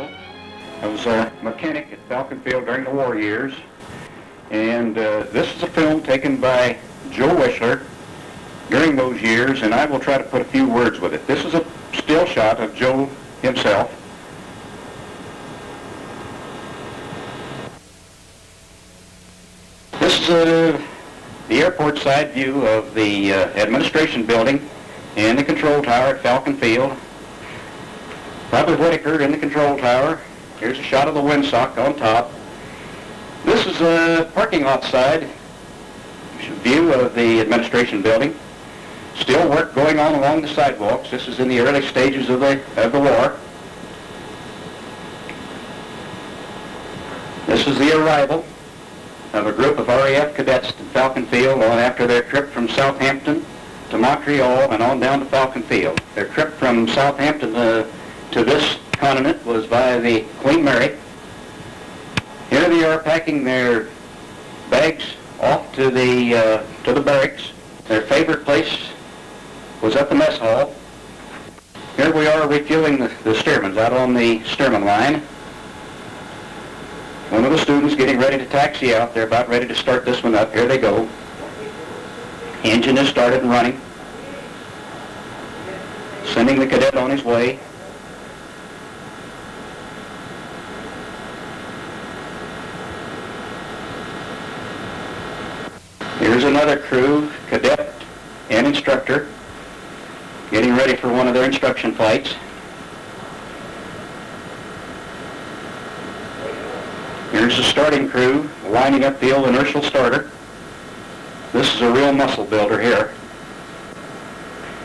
Bridle. I was a mechanic at Falcon Field during the war years, and this is a film taken by Joe Wischler during those years, and I will try to put a few words with it. This is a still shot of Joe himself. This is the airport side view of the administration building and the control tower at Falcon Field. Robert Whitaker in the control tower. Here's a shot of the windsock on top. This is a parking lot side view of the administration building. Still work going on along the sidewalks. This is in the early stages of the war. This is the arrival of a group of RAF cadets to Falcon Field on after their trip from Southampton to Montreal and on down to Falcon Field. Their trip from Southampton to this continent was via the Queen Mary. Here they are packing their bags off to the barracks. Their favorite place was at the mess hall. Here we are refueling the Stearmans out on the Stearman line. One of the students getting ready to taxi out. They're about ready to start this one up. Here they go. Engine is started and running. Sending the cadet on his way. Here's another crew, cadet and instructor, getting ready for one of their instruction flights. Here's the starting crew lining up the old inertial starter. This is a real muscle builder here.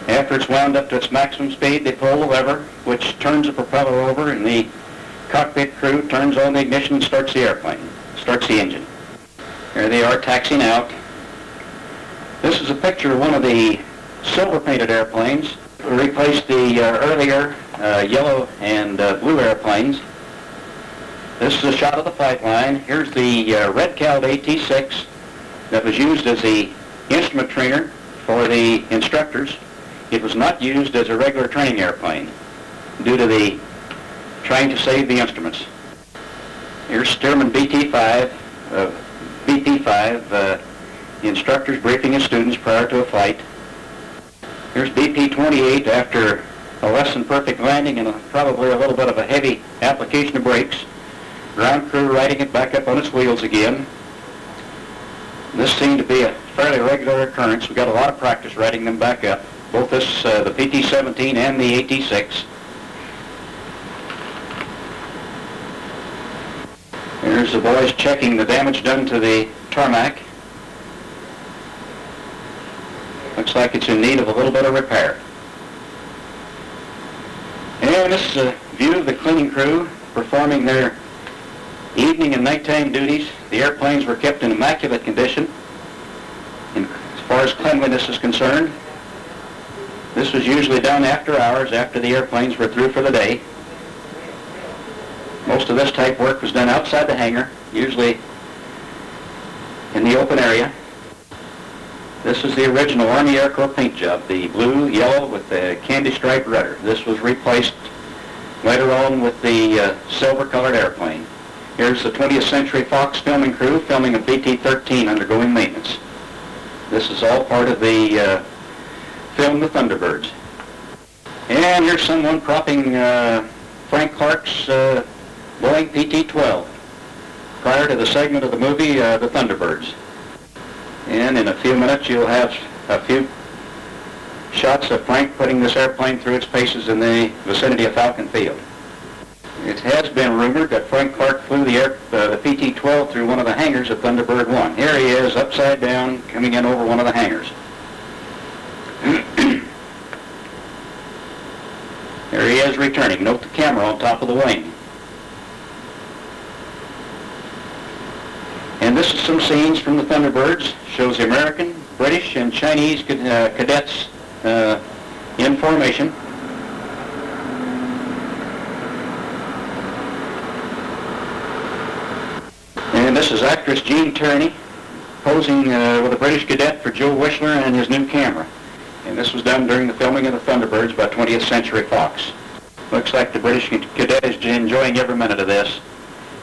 After it's wound up to its maximum speed, they pull the lever, which turns the propeller over, and the cockpit crew turns on the ignition and starts the airplane, starts the engine. Here they are taxiing out. This is a picture of one of the silver-painted airplanes. We replaced the earlier yellow and blue airplanes. This is a shot of the flight line. Here's the red-cowled AT-6 that was used as the instrument trainer for the instructors. It was not used as a regular training airplane due to the trying to save the instruments. Here's Stearman BT-5, the instructors briefing his students prior to a flight. Here's BP-28 after a less than perfect landing and probably a little bit of a heavy application of brakes. Ground crew riding it back up on its wheels again. This seemed to be a fairly regular occurrence. We got a lot of practice riding them back up, both this, the PT-17 and the AT-6. Here's the boys checking the damage done to the tarmac. Looks like it's in need of a little bit of repair. And this is a view of the cleaning crew performing their evening and nighttime duties. The airplanes were kept in immaculate condition as far as cleanliness is concerned. This was usually done after hours, after the airplanes were through for the day. Most of this type work was done outside the hangar, usually in the open area. This is the original Army Air Corps paint job, the blue, yellow with the candy striped rudder. This was replaced later on with the silver-colored airplane. Here's the 20th Century Fox filming crew filming a BT-13 undergoing maintenance. This is all part of the film The Thunderbirds. And here's someone propping Frank Clark's Boeing PT-12 prior to the segment of the movie The Thunderbirds. And in a few minutes you'll have a few shots of Frank putting this airplane through its paces in the vicinity of Falcon Field. It has been rumored that Frank Clark flew the PT-12 through one of the hangars of Thunderbird 1. Here he is, upside down, coming in over one of the hangars. There he is returning. Note the camera on top of the wing. And this is some scenes from the Thunderbirds. Shows the American, British, and Chinese cadets in formation. And this is actress Gene Tierney posing with a British cadet for Joe Wischler and his new camera. And this was done during the filming of the Thunderbirds by 20th Century Fox. Looks like the British cadet is enjoying every minute of this.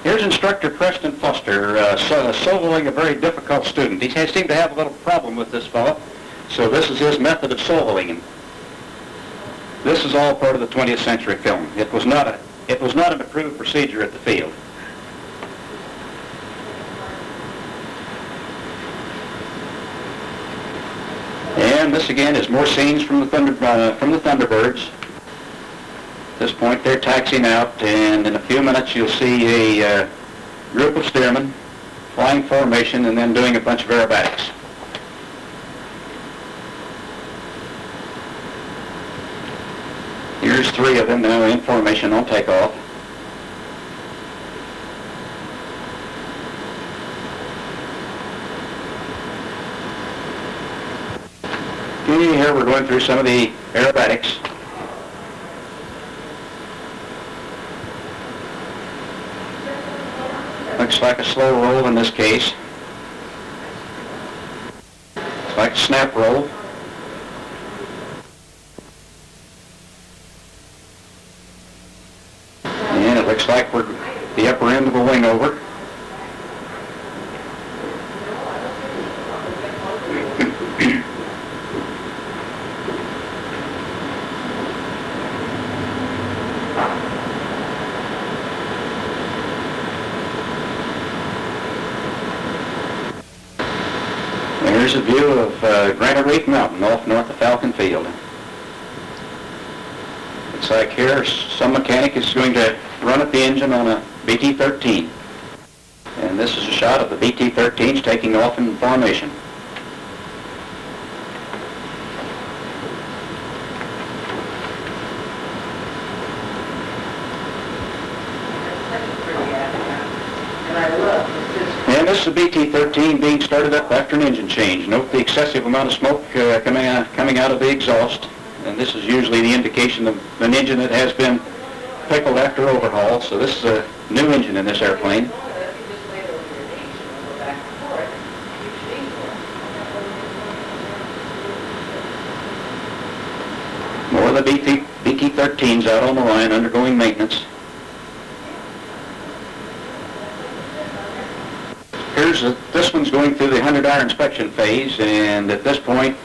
Here's instructor Preston soloing a very difficult student. He seemed to have a little problem with this fellow, so this is his method of soloing him. This is all part of the 20th century film. It was not an approved procedure at the field. And this again is more scenes from the Thunderbirds. At this point they're taxiing out, and in a few minutes you'll see a group of steermen flying formation and then doing a bunch of aerobatics. Here's 3 of them now in formation on takeoff. Okay, here we're going through some of the aerobatics. Looks like a slow roll in this case. It's like a snap roll. And it looks like we're the upper end of the wing over. Here's a view of Granite Reef Mountain off north of Falcon Field. Looks like here some mechanic is going to run at the engine on a BT-13. And this is a shot of the BT-13s taking off in formation. And this is a BT-13 being started up after an engine change. Note the excessive amount of smoke coming out of the exhaust. And this is usually the indication of an engine that has been pickled after overhaul. So this is a new engine in this airplane. More of the BT-13s out on the line undergoing maintenance. This one's going through the 100-hour inspection phase, and at this point,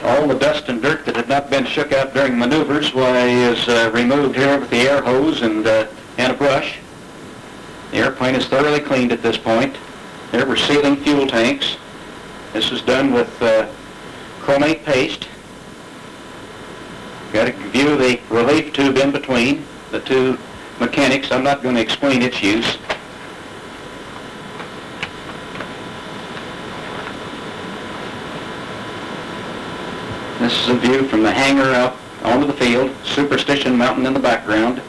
all the dust and dirt that had not been shook out during maneuvers is removed here with the air hose and a brush. The airplane is thoroughly cleaned at this point. There we're sealing fuel tanks. This is done with chromate paste. Got to view the relief tube in between the 2 mechanics. I'm not going to explain its use. This is a view from the hangar out onto the field, Superstition Mountain in the background.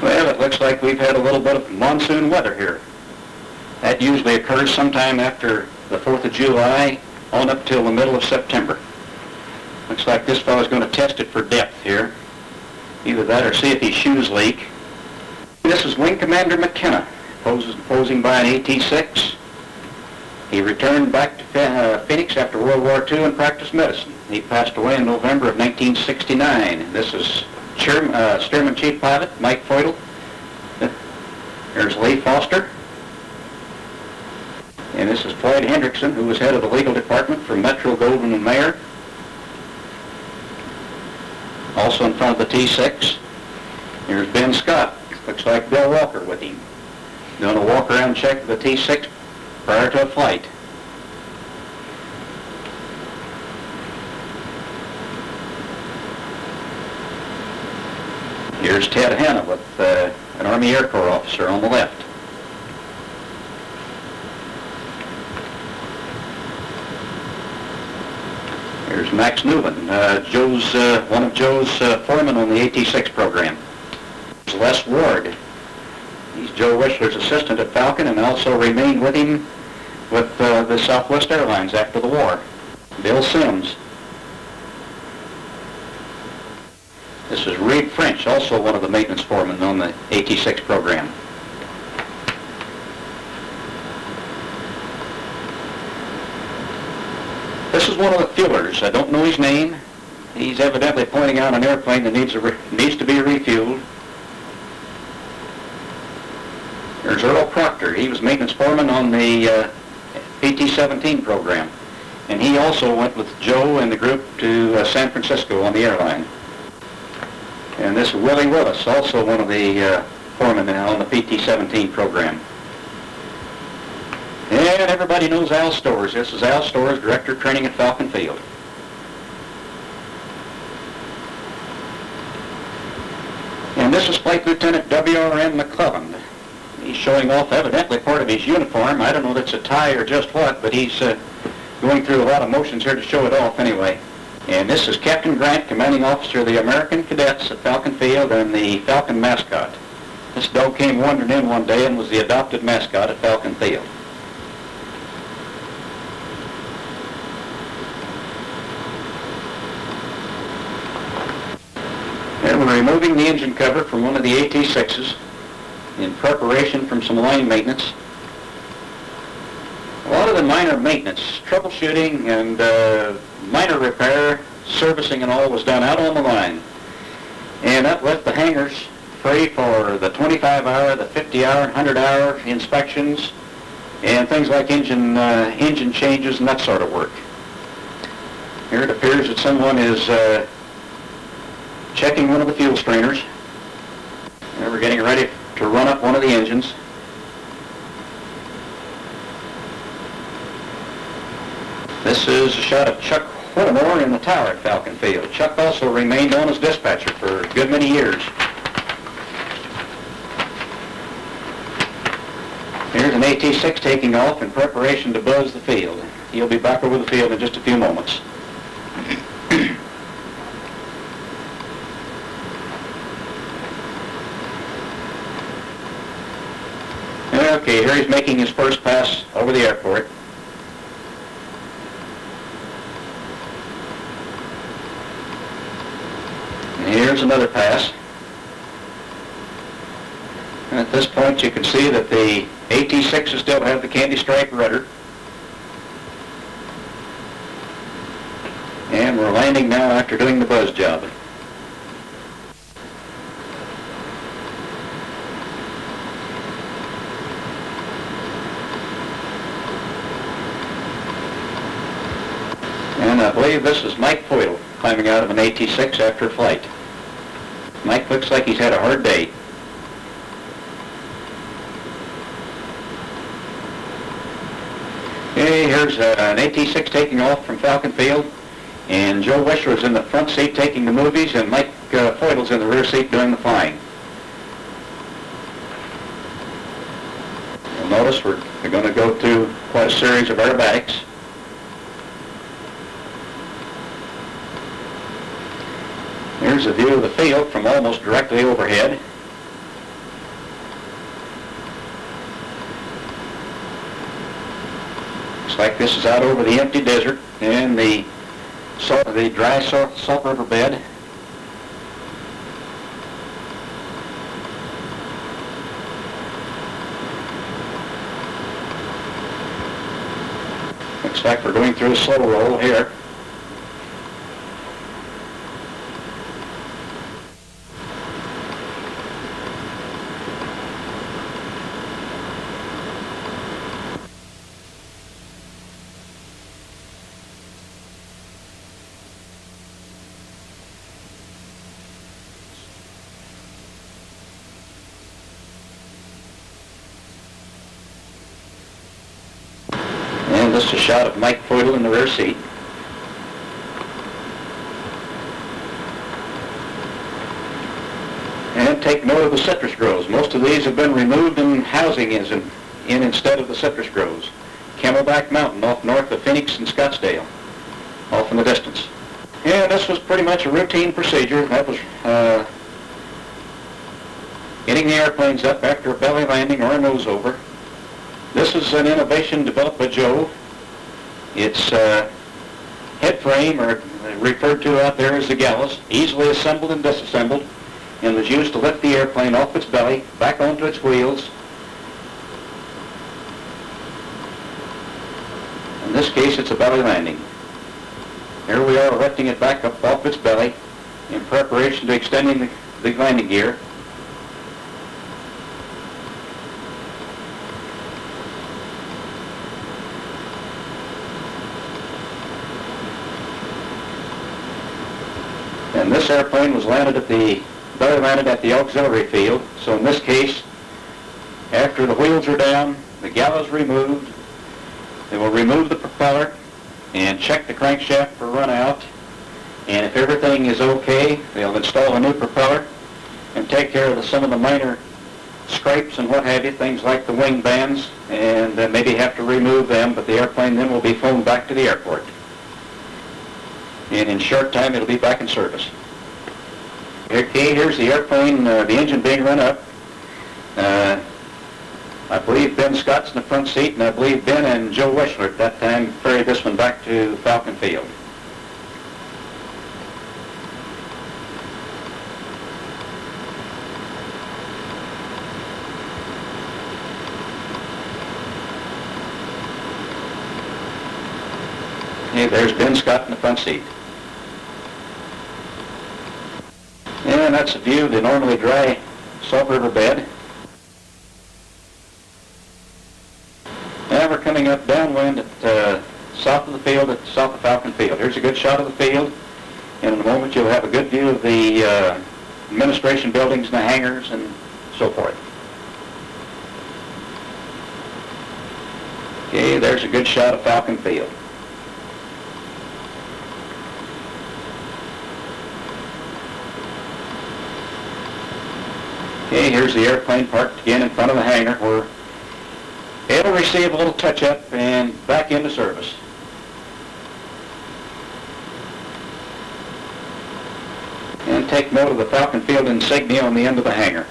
Well, it looks like we've had a little bit of monsoon weather here. That usually occurs sometime after the 4th of July on up till the middle of September. Looks like this fellow's going to test it for depth here. Either that or see if his shoes leak. This is Wing Commander McKenna, posing by an AT-6. He returned back to Phoenix after World War II and practiced medicine. He passed away in November of 1969. This is Steerman Chief Pilot Mike Feudal. There's Lee Foster. And this is Floyd Hendrickson, who was head of the legal department for Metro Goldwyn and Mayer. Also in front of the T-6. Here's Ben Scott. Looks like Bill Walker with him. Doing a walk-around check of the T-6 prior to a flight. Here's Ted Hanna with an Army Air Corps officer on the left. Here's Max Newman, one of Joe's foremen on the AT-6 program. There's Les Ward. He's Joe Wischler's assistant at Falcon and also remained with him with the Southwest Airlines after the war. Bill Sims. This is Reed French, also one of the maintenance foremen on the AT-6 program. This This is one of the fuelers. I don't know his name. He's evidently pointing out an airplane that needs to be refueled. There's Earl Proctor. He was maintenance foreman on the PT-17 program. And he also went with Joe and the group to San Francisco on the airline. And this is Willie Willis, also one of the foremen on the PT-17 program. And everybody knows Al Storrs. This is Al Storrs, Director of Training at Falcon Field. And this is Flight Lieutenant W.R.M. McClelland. He's showing off evidently part of his uniform. I don't know if it's a tie or just what, but he's going through a lot of motions here to show it off anyway. And this is Captain Grant, Commanding Officer of the American Cadets at Falcon Field and the Falcon mascot. This dog came wandering in one day and was the adopted mascot at Falcon Field. And we're removing the engine cover from one of the AT-6s in preparation from some line maintenance. A lot of the minor maintenance, troubleshooting and minor repair, servicing and all was done out on the line. And that left the hangars free for the 25-hour, the 50-hour, 100-hour inspections and things like engine changes and that sort of work. Here it appears that someone is checking one of the fuel strainers. And we're getting ready to run up one of the engines. This is a shot of Chuck Whittemore in the tower at Falcon Field. Chuck also remained on as dispatcher for a good many years. Here's an AT-6 taking off in preparation to buzz the field. He'll be back over the field in just a few moments. Okay, here he's making his first pass over the airport. And here's another pass. And at this point you can see that the AT-6s still have the candy stripe rudder. And we're landing now after doing the buzz job. And I believe this is Mike Foyle climbing out of an AT-6 after a flight. Mike looks like he's had a hard day. Okay, here's an AT-6 taking off from Falcon Field, and Joe Wischler is in the front seat taking the movies, and Mike Foyle's in the rear seat doing the flying. You'll notice we're going to go through quite a series of aerobatics. Here's a view of the field from almost directly overhead. Looks like this is out over the empty desert and the dry Salt River bed. Looks like we're going through a slow roll here. This is a shot of Mike Foyle in the rear seat. And take note of the citrus groves. Most of these have been removed and housing is in instead of the citrus groves. Camelback Mountain off north of Phoenix and Scottsdale, off in the distance. And this was pretty much a routine procedure. That was getting the airplanes up after a belly landing or a nose over. This is an innovation developed by Joe. Its head frame, or referred to out there as the gallows, easily assembled and disassembled, and was used to lift the airplane off its belly, back onto its wheels. In this case, it's a belly landing. Here we are lifting it back up off its belly in preparation to extending the landing gear. And this airplane was belly landed at the auxiliary field. So in this case, after the wheels are down, the gallows removed, they will remove the propeller and check the crankshaft for run out. And if everything is okay, they'll install a new propeller and take care of some of the minor scrapes and what have you, things like the wing bands, and maybe have to remove them, but the airplane then will be flown back to the airport. And in short time, it'll be back in service. Okay, here's the airplane, the engine being run up. I believe Ben Scott's in the front seat, and I believe Ben and Joe Wischler at that time ferried this one back to Falcon Field. Okay, there's Ben Scott in the front seat. And that's a view of the normally dry Salt River bed. And we're coming up downwind at south of the field, at south of Falcon Field. Here's a good shot of the field. And in a moment you'll have a good view of the administration buildings and the hangars and so forth. Okay, there's a good shot of Falcon Field. Okay, here's the airplane parked again in front of the hangar where it'll receive a little touch-up and back into service. And take note of the Falcon Field insignia on the end of the hangar.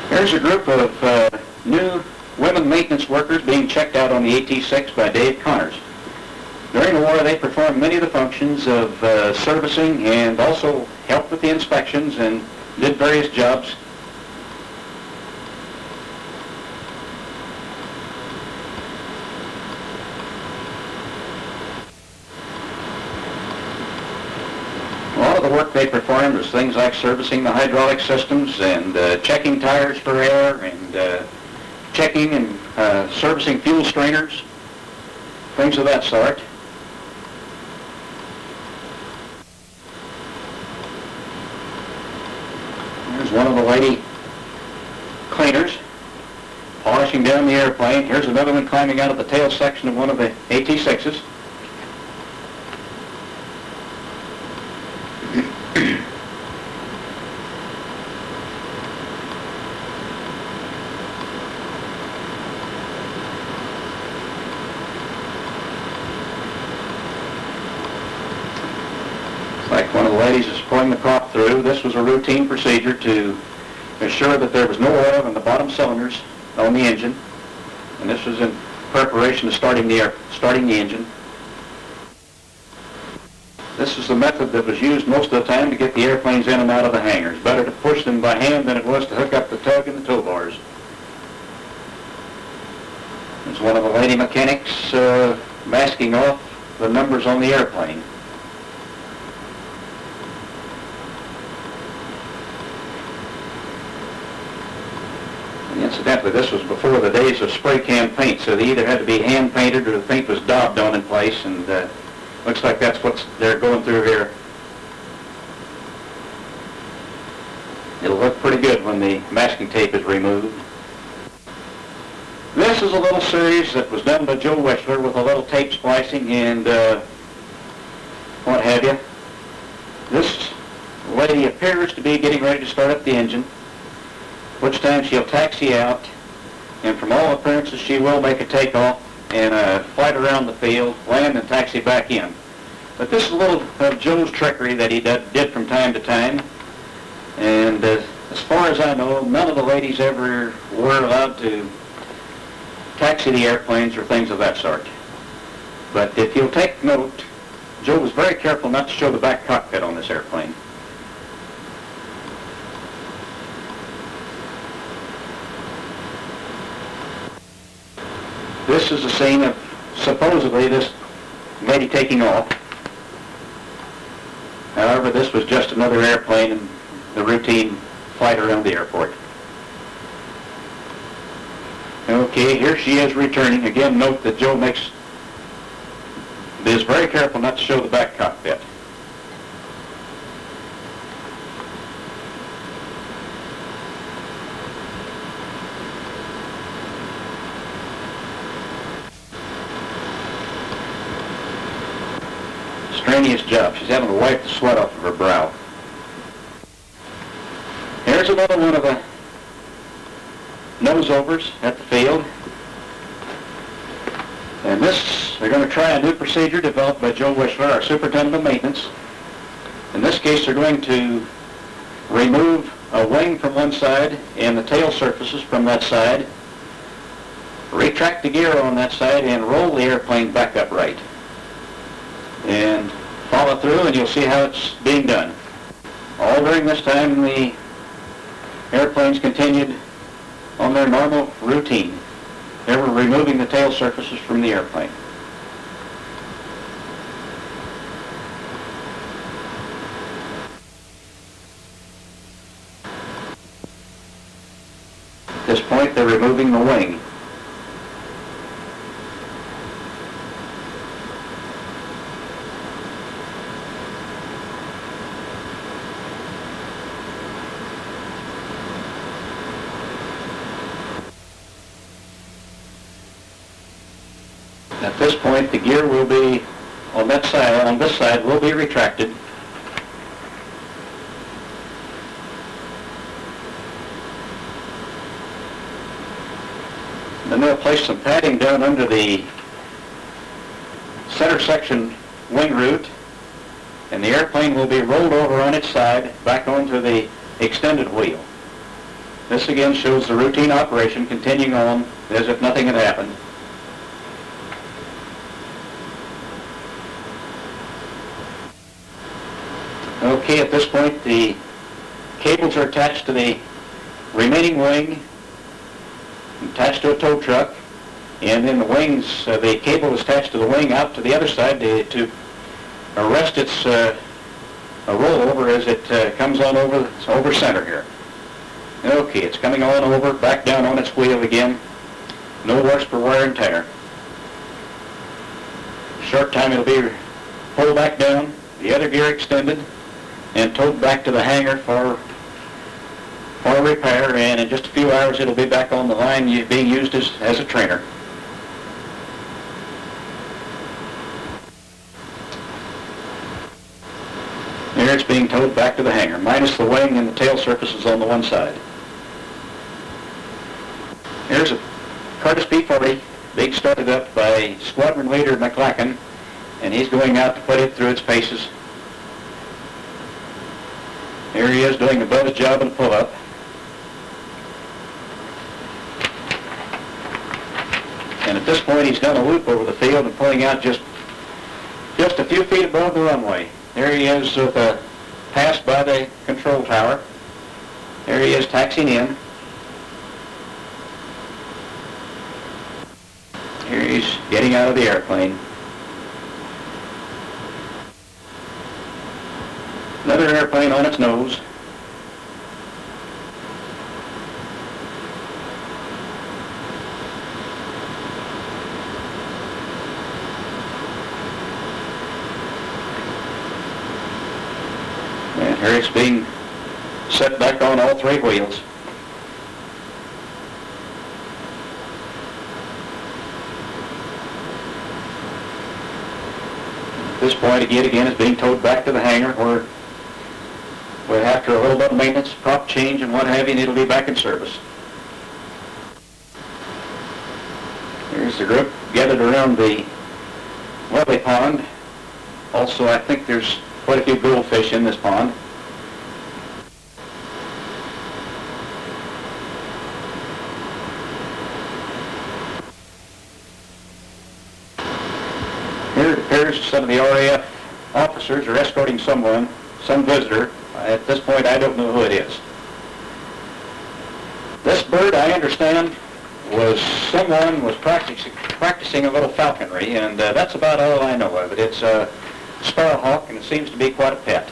Here's a group of new women maintenance workers being checked out on the AT-6 by Dave Connors. During the war, they performed many of the functions of servicing and also helped with the inspections and did various jobs. A lot of the work they performed was things like servicing the hydraulic systems and checking tires for air and checking and servicing fuel strainers, things of that sort. Here's one of the lady cleaners polishing down the airplane. Here's another one climbing out of the tail section of one of the AT-6s. Like one of the ladies is pulling the prop through. This was a routine procedure to assure that there was no oil in the bottom cylinders on the engine. And this was in preparation of starting the engine. This is the method that was used most of the time to get the airplanes in and out of the hangars. Better to push them by hand than it was to hook up the tug and the tow bars. There's one of the lady mechanics masking off the numbers on the airplane. Incidentally, this was before the days of spray can paint, so they either had to be hand painted or the paint was daubed on in place, and looks like that's what they're going through here. It'll look pretty good when the masking tape is removed. This is a little series that was done by Joe Wischler with a little tape splicing and what have you. This lady appears to be getting ready to start up the engine, which time she'll taxi out, and from all appearances she will make a takeoff and a flight around the field, land and taxi back in. But this is a little of Joe's trickery that he did from time to time, and as far as I know, none of the ladies ever were allowed to taxi the airplanes or things of that sort. But if you'll take note, Joe was very careful not to show the back cockpit on this airplane. This is the scene of supposedly this lady taking off. However, this was just another airplane in the routine flight around the airport. Okay, here she is returning. Again, note that Joe is very careful not to show the back cockpit. Strenuous job. She's having to wipe the sweat off of her brow. Here's another one of the nose-overs at the field. And this, they're going to try a new procedure developed by Joe Wischler, our superintendent of maintenance. In this case, they're going to remove a wing from one side and the tail surfaces from that side, retract the gear on that side, and roll the airplane back upright. And follow through, and you'll see how it's being done. All during this time, the airplanes continued on their normal routine. They were removing the tail surfaces from the airplane. At this point, they're removing the wing. At this point, the gear will be on that side, on this side, will be retracted. Then they'll place some padding down under the center section wing root, and the airplane will be rolled over on its side back onto the extended wheel. This again shows the routine operation continuing on as if nothing had happened. Okay, at this point, the cables are attached to the remaining wing, attached to a tow truck, and then the wings, the cable is attached to the wing out to the other side to arrest its rollover as it comes on over center here. Okay, it's coming on over, back down on its wheel again. No worse for wear and tear. Short time it'll be pulled back down, the other gear extended, and towed back to the hangar for repair, and in just a few hours it'll be back on the line being used as a trainer. Here it's being towed back to the hangar, minus the wing and the tail surfaces on the one side. Here's a Curtiss P-40, being started up by Squadron Leader McLacken, and he's going out to put it through its paces. Here he is doing above his job in a pull-up. And at this point, he's done a loop over the field and pulling out just a few feet above the runway. There he is with a pass by the control tower. There he is taxiing in. Here he's getting out of the airplane. Another airplane on its nose. And here it's being set back on all three wheels. At this point, again, it's being towed back to the hangar where after a little bit of maintenance, prop change and what have you, and it'll be back in service. Here's the group gathered around the lily pond. Also, I think there's quite a few goldfish in this pond. Here it appears some of the RAF officers are escorting some visitor. At this point, I don't know who it is. This bird, I understand, someone was practicing a little falconry, and that's about all I know of it. It's a sparrowhawk, and it seems to be quite a pet.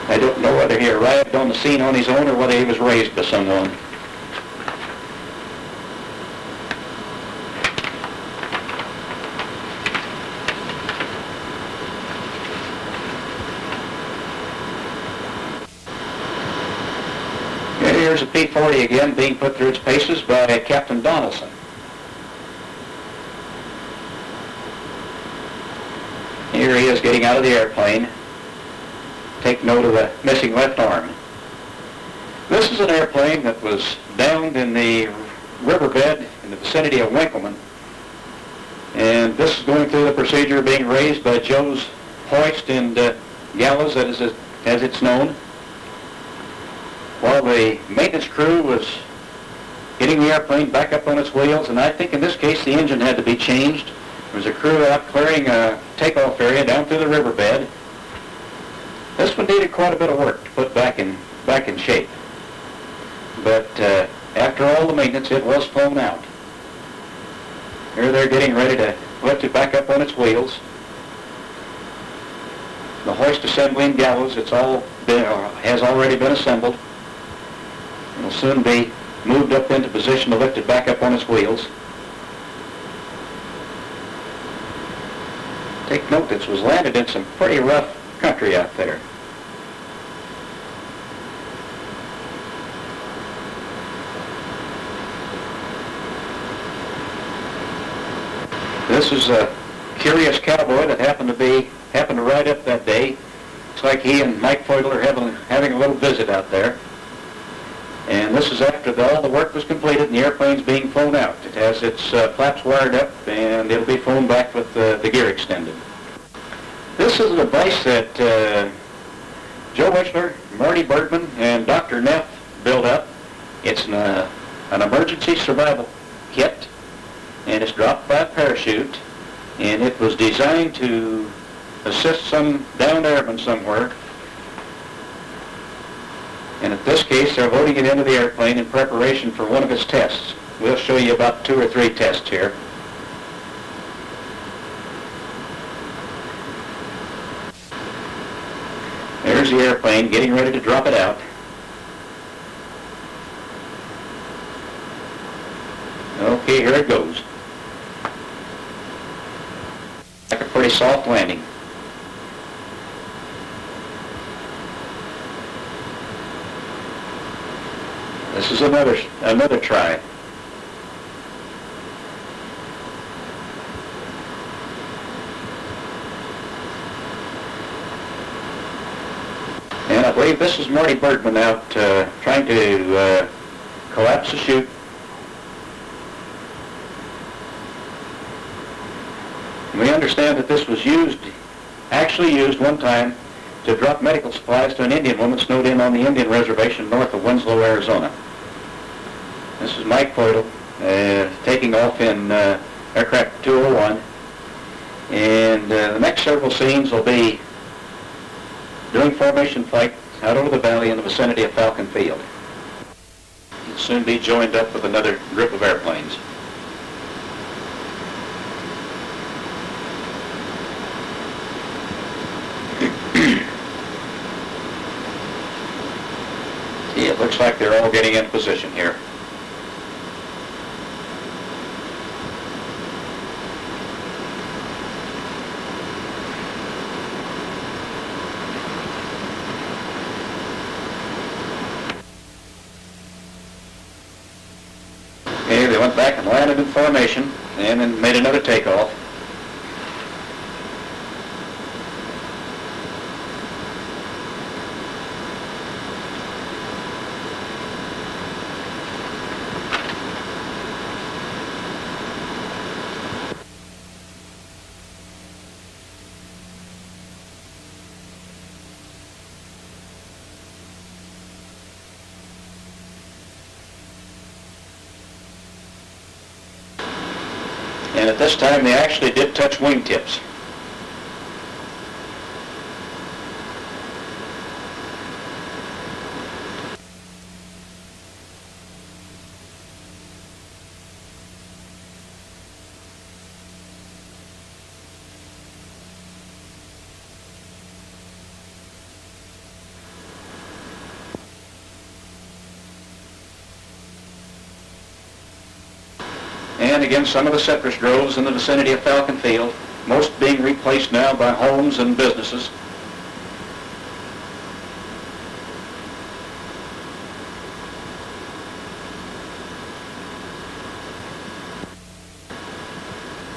I don't know whether he arrived on the scene on his own or whether he was raised by someone. Here's a P-40 again being put through its paces by Captain Donaldson. Here he is getting out of the airplane. Take note of the missing left arm. This is an airplane that was downed in the riverbed in the vicinity of Winkleman. And this is going through the procedure of being raised by Joe's hoist and gallows, as it's known, while the maintenance crew was getting the airplane back up on its wheels. And I think in this case the engine had to be changed. There was a crew out clearing a takeoff area down through the riverbed. This one needed quite a bit of work to put back in shape. But after all the maintenance, it was flown out. Here they're getting ready to lift it back up on its wheels. The hoist assembly and gallows, has already been assembled. It will soon be moved up into position to lift it back up on its wheels. Take note, this was landed in some pretty rough country out there. This is a curious cowboy that happened to ride up that day. Looks like he and Mike Feudle are having a little visit out there. And this is after all the work was completed and the airplane's being flown out. It has its flaps wired up, and it'll be flown back with the gear extended. This is a device that Joe Wischler, Marty Bergman, and Dr. Neff built up. It's an emergency survival kit, and it's dropped by a parachute, and it was designed to assist some downed airman somewhere. And in this case, they're loading it into the airplane in preparation for one of its tests. We'll show you about 2 or 3 tests here. There's the airplane getting ready to drop it out. Okay, here it goes. Like a pretty soft landing. This is another try. And I believe this is Marty Bergman out trying to collapse the chute. We understand that this was actually used one time to drop medical supplies to an Indian woman snowed in on the Indian reservation north of Winslow, Arizona. This is Mike Feudle taking off in aircraft 201. And the next several scenes will be doing formation flight out over the valley in the vicinity of Falcon Field. He'll soon be joined up with another group of airplanes. See, it looks like they're all getting in position here. Okay, they went back and landed in formation and then made another takeoff. And at this time, they actually did touch wingtips. And again, some of the citrus groves in the vicinity of Falcon Field, most being replaced now by homes and businesses.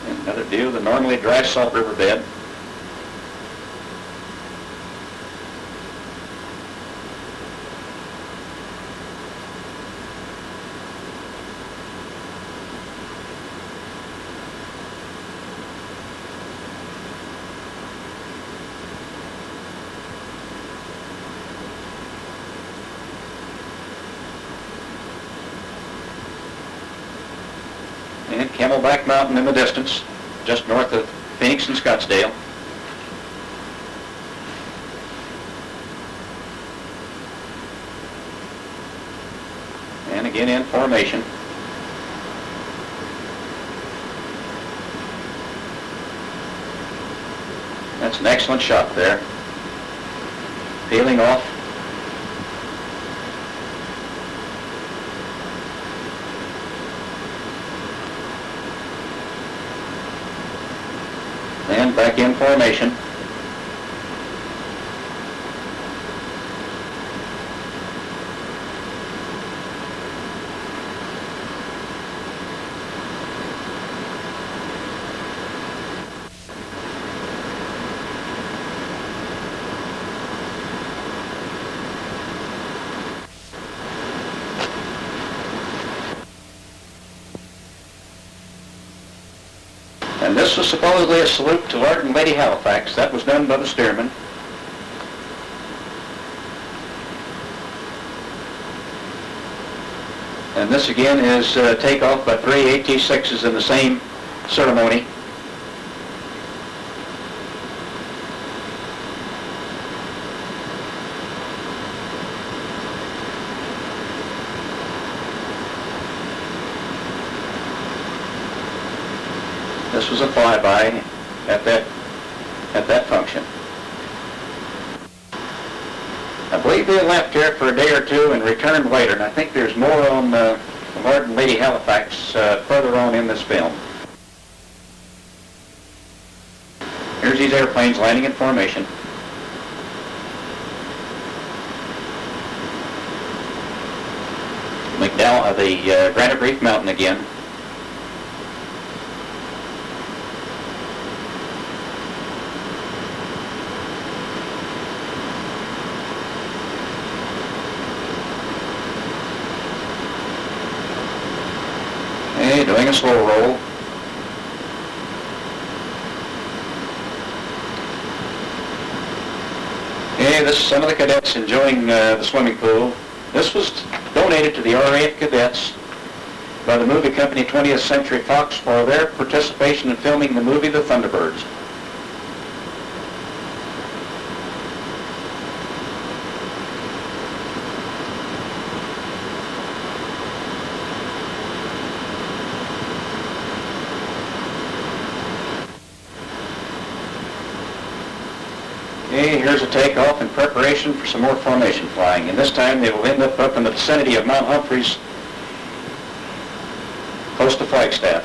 And another view of the normally dry salt riverbed. And Camelback Mountain in the distance, just north of Phoenix and Scottsdale. And again in formation. That's an excellent shot there. Peeling off. And back in formation. And this was supposedly a salute to Lord and Lady Halifax. That was done by the steerman. And this again is takeoff by 3 AT-6s in the same ceremony. This was a flyby at that function. I believe they left here for a day or two and returned later, and I think there's more on the Lord and Lady Halifax further on in this film. Here's these airplanes landing in formation. The Granite Reef Mountain again. Doing a slow roll. Okay, this is some of the cadets enjoying the swimming pool. This was donated to the RAF Cadets by the movie company 20th Century Fox for their participation in filming the movie The Thunderbirds. Okay, here's a takeoff in preparation for some more formation flying, and this time they will end up in the vicinity of Mount Humphreys, close to Flagstaff.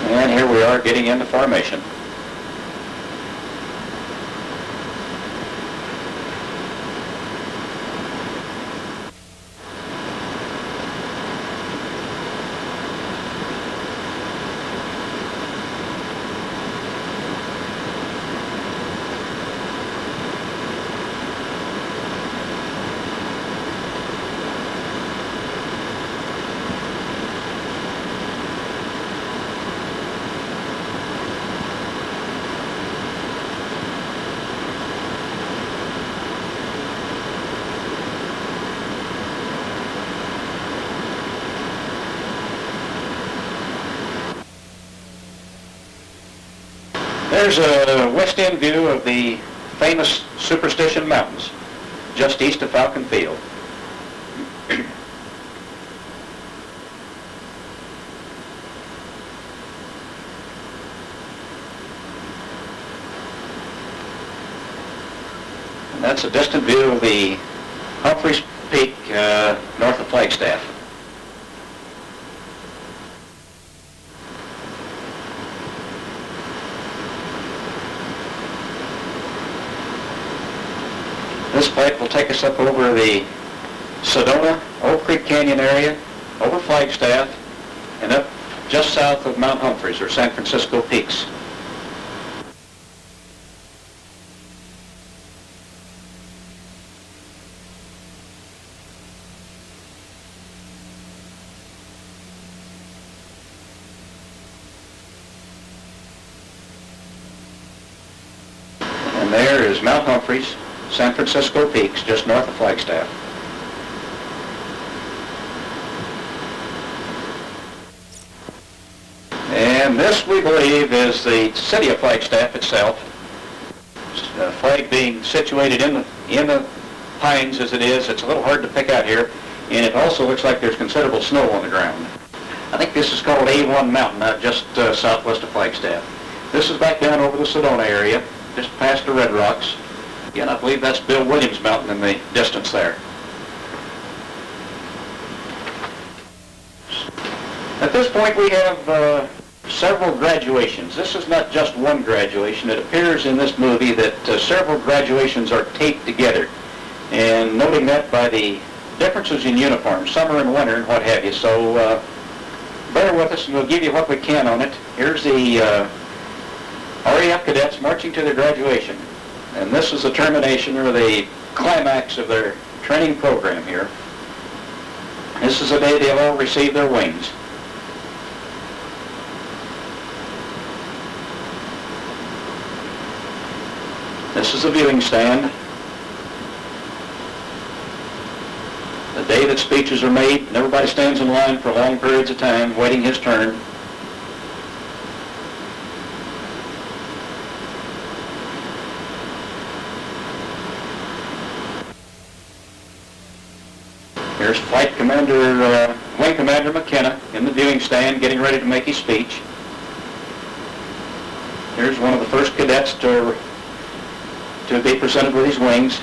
And here we are getting into formation. There's a west end view of the famous Superstition Mountains, just east of Falcon Field. And that's a distant view of the Humphreys Peak north of Flagstaff. This flight will take us up over the Sedona, Oak Creek Canyon area, over Flagstaff, and up just south of Mount Humphreys, or San Francisco Peaks. And there is Mount Humphreys, San Francisco Peaks, just north of Flagstaff. And this, we believe, is the city of Flagstaff itself. The flag being situated in the pines as it is, it's a little hard to pick out here, and it also looks like there's considerable snow on the ground. I think this is called A1 Mountain, just southwest of Flagstaff. This is back down over the Sedona area, just past the Red Rocks. Again, I believe that's Bill Williams Mountain in the distance there. At this point, we have several graduations. This is not just one graduation. It appears in this movie that several graduations are taped together, and noting that by the differences in uniforms, summer and winter and what have you. So bear with us and we'll give you what we can on it. Here's the RAF cadets marching to their graduation. And this is the termination, or the climax of their training program here. This is the day they'll all receive their wings. This is the viewing stand. The day that speeches are made, and everybody stands in line for long periods of time, waiting his turn. Here's Flight Commander, Wing Commander McKenna in the viewing stand getting ready to make his speech. Here's one of the first cadets to be presented with his wings.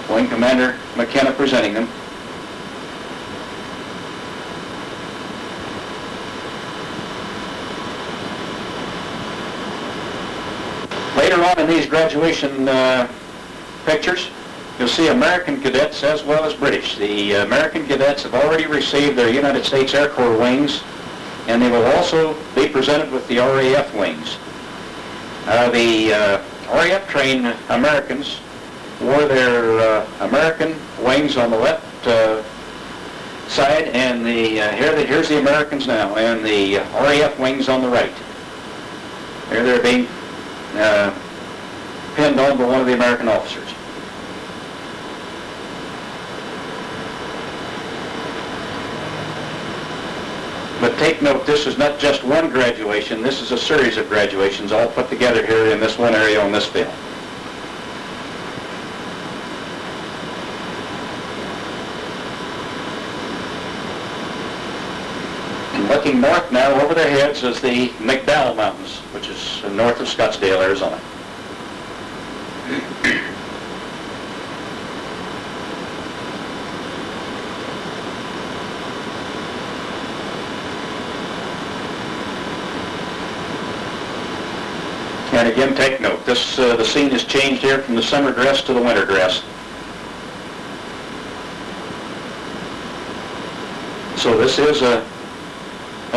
Wing Commander McKenna presenting them. Later on in these graduation pictures, you'll see American cadets as well as British. The American cadets have already received their United States Air Corps wings, and they will also be presented with the RAF wings. The RAF trained Americans wore their American wings on the left side, and here's the Americans now, and the RAF wings on the right. Here they're being pinned on by one of the American officers. But take note, this is not just one graduation, this is a series of graduations all put together here in this one area on this film. And looking north now, over their heads is the McDowell Mountains, which is north of Scottsdale, Arizona. And again, take note, this the scene has changed here from the summer dress to the winter dress. So this is a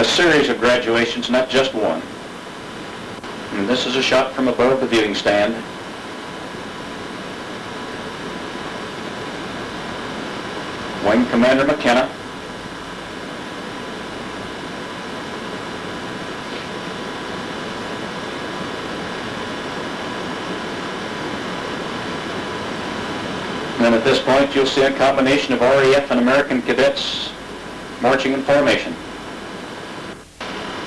series of graduations, not just one. And this is a shot from above the viewing stand. Wing Commander McKenna. And at this point, you'll see a combination of RAF and American cadets marching in formation.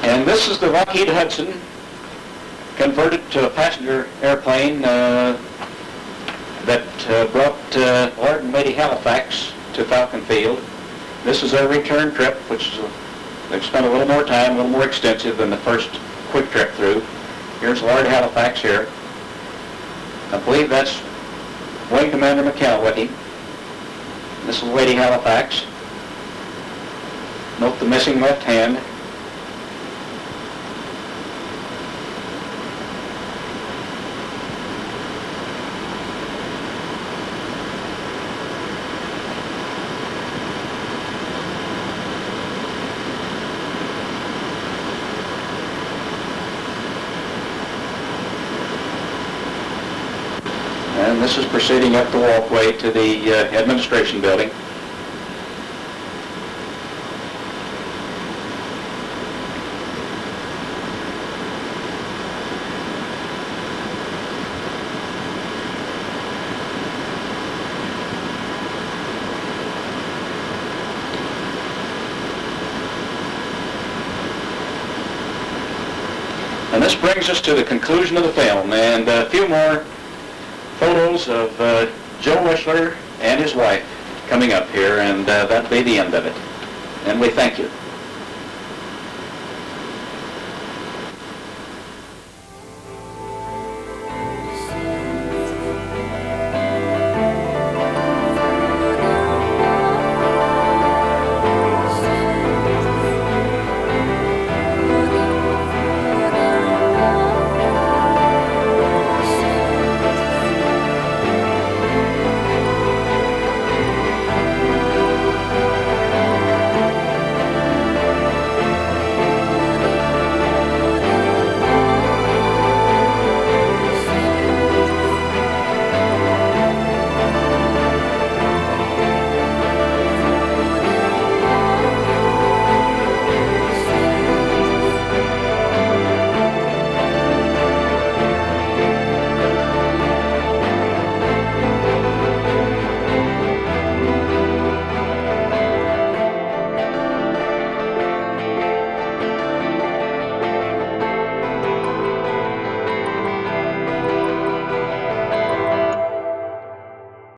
And this is the Lockheed Hudson converted to a passenger airplane that brought Lord and Lady Halifax to Falcon Field. This is their return trip, which is they've spent a little more time, a little more extensive than the first quick trip through. Here's Lord Halifax here. I believe that's Wing Commander McKenna with him. This is Lady Halifax. Note the missing left hand. And this is proceeding up the walkway to the administration building. And this brings us to the conclusion of the film, and a few more photos of Joe Wischler and his wife coming up here, and that'll be the end of it. And we thank you.